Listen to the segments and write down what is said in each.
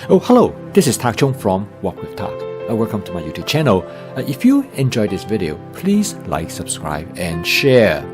Oh, hello, this is Tak Chung from Walk with Tak. Welcome to my YouTube channel. If you enjoyed this video, please like, subscribe, and share.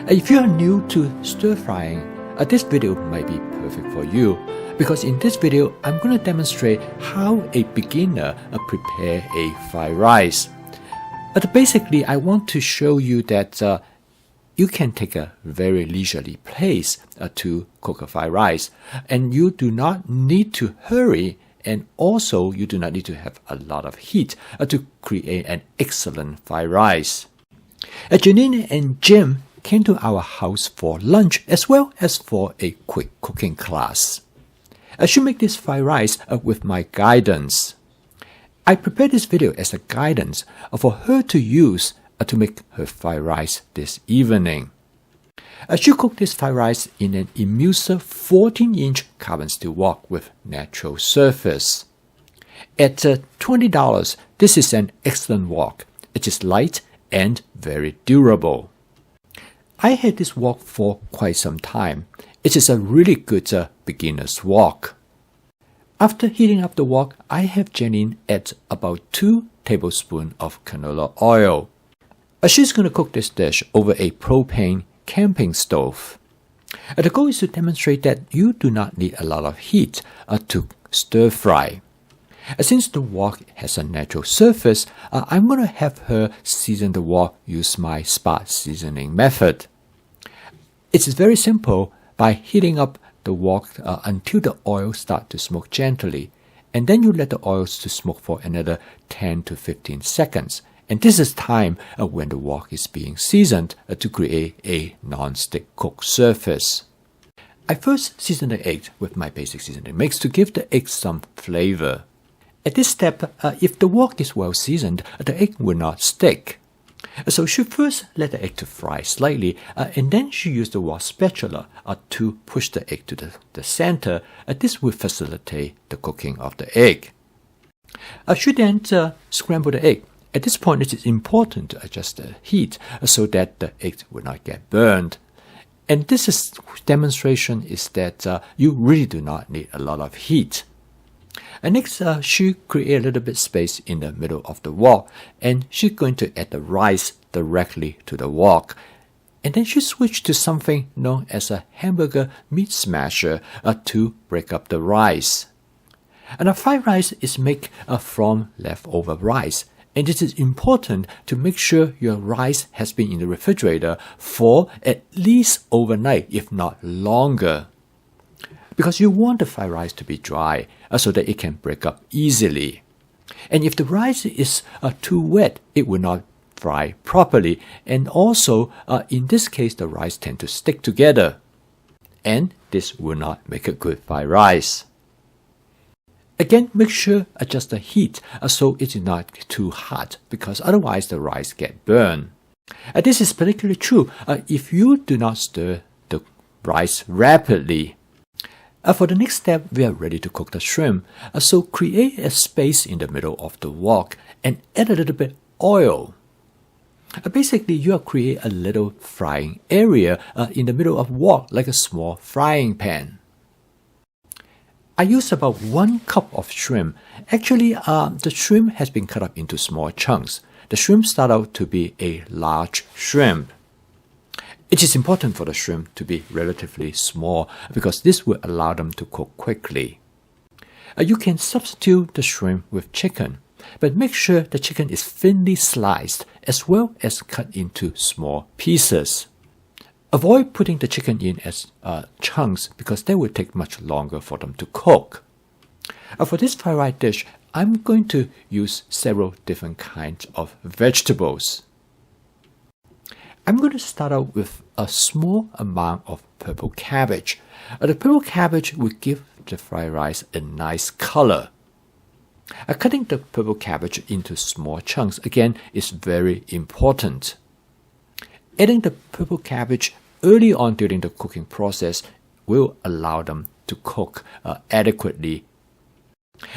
If you are new to stir frying, this video might be perfect for you because in this video, I'm going to demonstrate how a beginner prepare a fried rice. Basically, I want to show you that you can take a very leisurely pace to cook a fried rice, and you do not need to hurry, and also you do not need to have a lot of heat to create an excellent fried rice. Janine and Jim came to our house for lunch as well as for a quick cooking class. I should make this fried rice with my guidance. I prepared this video as a guidance for her to use to make her fried rice this evening. She cooked this fried rice in an Imusa 14-inch carbon steel wok with natural surface. At $20, this is an excellent wok. It is light and very durable. I had this wok for quite some time. It is a really good beginner's wok. After heating up the wok, I have Janine add about 2 tablespoons of canola oil. She's going to cook this dish over a propane camping stove. The goal is to demonstrate that you do not need a lot of heat to stir fry. Since the wok has a natural surface, I'm going to have her season the wok use my spot seasoning method. It is very simple by heating up the wok until the oil starts to smoke gently, and then you let the oils to smoke for another 10 to 15 seconds. And this is time when the wok is being seasoned to create a non-stick cooked surface. I first season the egg with my basic seasoning mix to give the egg some flavor. At this step, if the wok is well seasoned, the egg will not stick. So she first let the egg to fry slightly, and then she used the wok spatula to push the egg to the center. This will facilitate the cooking of the egg. She then scrambled the egg. At this point, it is important to adjust the heat so that the egg will not get burned. And this demonstration is that you really do not need a lot of heat. And next, she create a little bit space in the middle of the wok, and she's going to add the rice directly to the wok. And then she switched to something known as a hamburger meat smasher to break up the rice. And a fried rice is made from leftover rice. And it is important to make sure your rice has been in the refrigerator for at least overnight, if not longer. Because you want the fried rice to be dry so that it can break up easily. And if the rice is too wet, it will not fry properly. And also, in this case, the rice tend to stick together. And this will not make a good fried rice. Again, make sure adjust the heat so it is not too hot, because otherwise the rice get burned. This is particularly true if you do not stir the rice rapidly. For the next step, we are ready to cook the shrimp. So create a space in the middle of the wok and add a little bit oil. Basically, you are create a little frying area in the middle of wok like a small frying pan. I use about 1 cup of shrimp. Actually, the shrimp has been cut up into small chunks. The shrimp start out to be a large shrimp. It is important for the shrimp to be relatively small because this will allow them to cook quickly. You can substitute the shrimp with chicken, but make sure the chicken is thinly sliced as well as cut into small pieces. Avoid putting the chicken in as chunks because they will take much longer for them to cook. For this fried rice dish, I'm going to use several different kinds of vegetables. I'm going to start out with a small amount of purple cabbage. The purple cabbage will give the fried rice a nice color. Cutting the purple cabbage into small chunks again is very important. Adding the purple cabbage early on during the cooking process will allow them to cook adequately.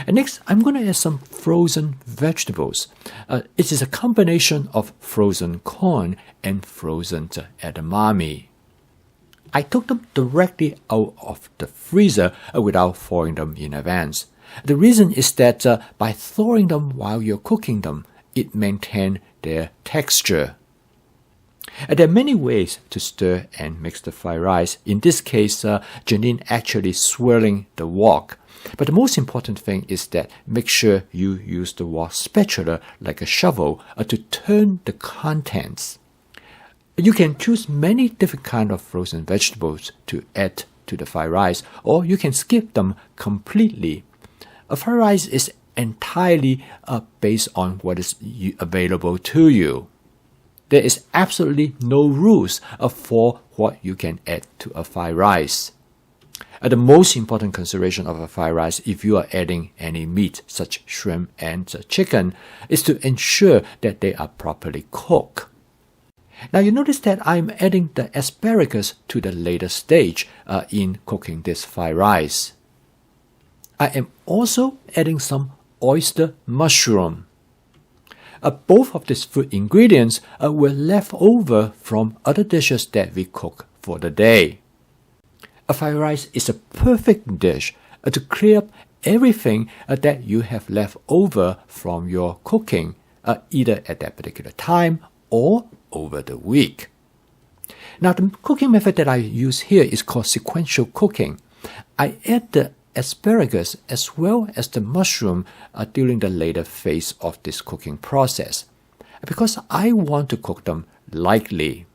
And next, I'm going to add some frozen vegetables. It is a combination of frozen corn and frozen edamame. I took them directly out of the freezer without thawing them in advance. The reason is that by thawing them while you're cooking them, it maintains their texture. There are many ways to stir and mix the fried rice. In this case, Janine actually swirling the wok. But the most important thing is that make sure you use the wok spatula like a shovel to turn the contents. You can choose many different kinds of frozen vegetables to add to the fried rice, or you can skip them completely. A fried rice is entirely based on what is available to you. There is absolutely no rules for what you can add to a fried rice. The most important consideration of a fried rice, if you are adding any meat, such shrimp and chicken, is to ensure that they are properly cooked. Now you notice that I'm adding the asparagus to the later stage in cooking this fried rice. I am also adding some oyster mushroom. Both of these food ingredients were left over from other dishes that we cook for the day. A fried rice is a perfect dish to clear up everything that you have left over from your cooking, either at that particular time or over the week. Now the cooking method that I use here is called sequential cooking. I add the asparagus as well as the mushroom during the later phase of this cooking process because I want to cook them lightly.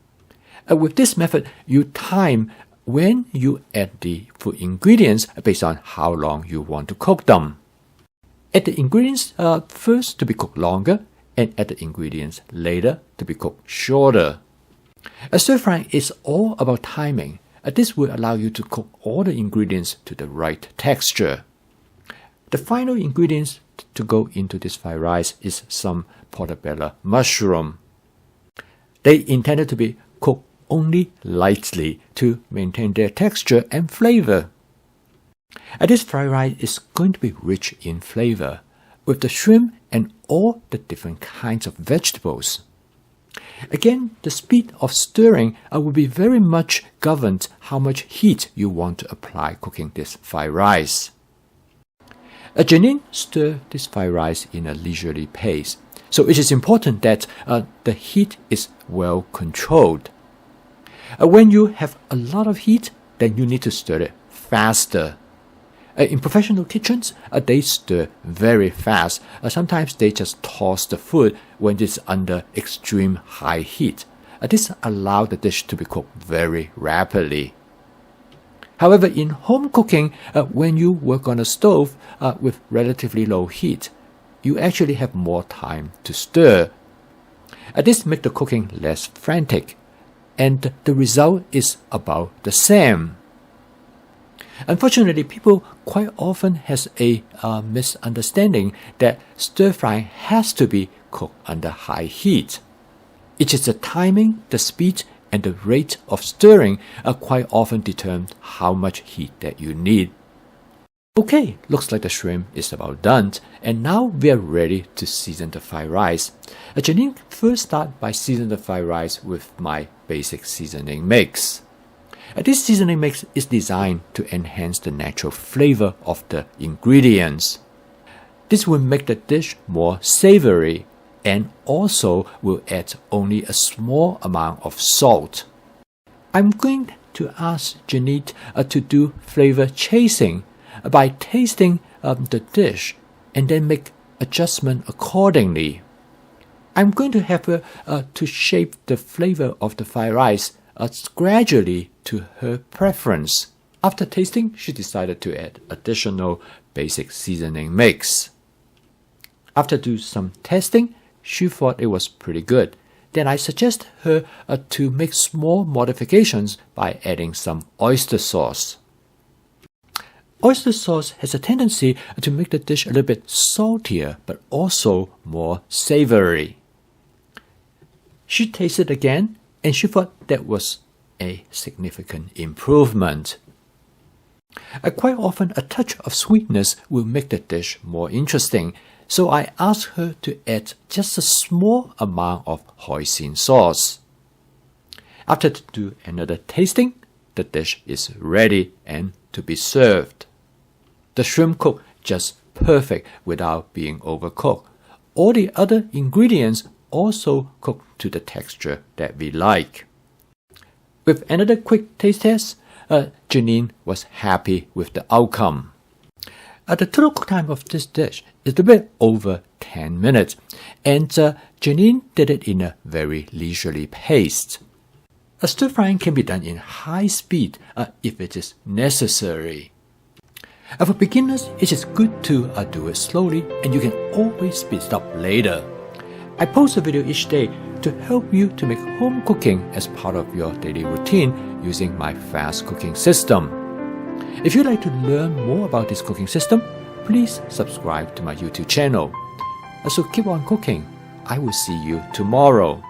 With this method, you time when you add the food ingredients based on how long you want to cook them. Add the ingredients first to be cooked longer and add the ingredients later to be cooked shorter. A stir fry is all about timing. This will allow you to cook all the ingredients to the right texture. The final ingredients to go into this fried rice is some portobello mushroom. They intended to be cooked only lightly to maintain their texture and flavor. This fried rice is going to be rich in flavor with the shrimp and all the different kinds of vegetables. Again, the speed of stirring will be very much governed how much heat you want to apply cooking this fried rice. Janine stir this fried rice in a leisurely pace, so it is important that the heat is well controlled. When you have a lot of heat, then you need to stir it faster. In professional kitchens, they stir very fast. Sometimes they just toss the food when it's under extreme high heat. This allows the dish to be cooked very rapidly. However, in home cooking, when you work on a stove with relatively low heat, you actually have more time to stir. This makes the cooking less frantic, and the result is about the same. Unfortunately, people quite often has a misunderstanding that stir frying has to be cooked under high heat. It is the timing, the speed, and the rate of stirring quite often determine how much heat that you need. Okay, looks like the shrimp is about done, and now we are ready to season the fried rice. Janine first start by seasoning the fried rice with my basic seasoning mix. This seasoning mix is designed to enhance the natural flavor of the ingredients. This will make the dish more savory and also will add only a small amount of salt. I'm going to ask Janine to do flavor chasing by tasting the dish and then make adjustment accordingly. I'm going to have her to shape the flavor of the fried rice gradually to her preference. After tasting, she decided to add additional basic seasoning mix. After doing some testing, she thought it was pretty good. Then I suggest her to make small modifications by adding some oyster sauce. Oyster sauce has a tendency to make the dish a little bit saltier, but also more savory. She tasted again, and she thought that was a significant improvement. Quite often, a touch of sweetness will make the dish more interesting, so I asked her to add just a small amount of hoisin sauce. After to do another tasting, the dish is ready and to be served. The shrimp cooked just perfect without being overcooked. All the other ingredients also cooked to the texture that we like. With another quick taste test, Janine was happy with the outcome. The total cook time of this dish is a bit over 10 minutes, and Janine did it in a very leisurely pace. Stir frying can be done in high speed if it is necessary. For beginners, it is good to do it slowly, and you can always speed it up later. I post a video each day to help you to make home cooking as part of your daily routine using my fast cooking system. If you'd like to learn more about this cooking system, please subscribe to my YouTube channel. So keep on cooking. I will see you tomorrow.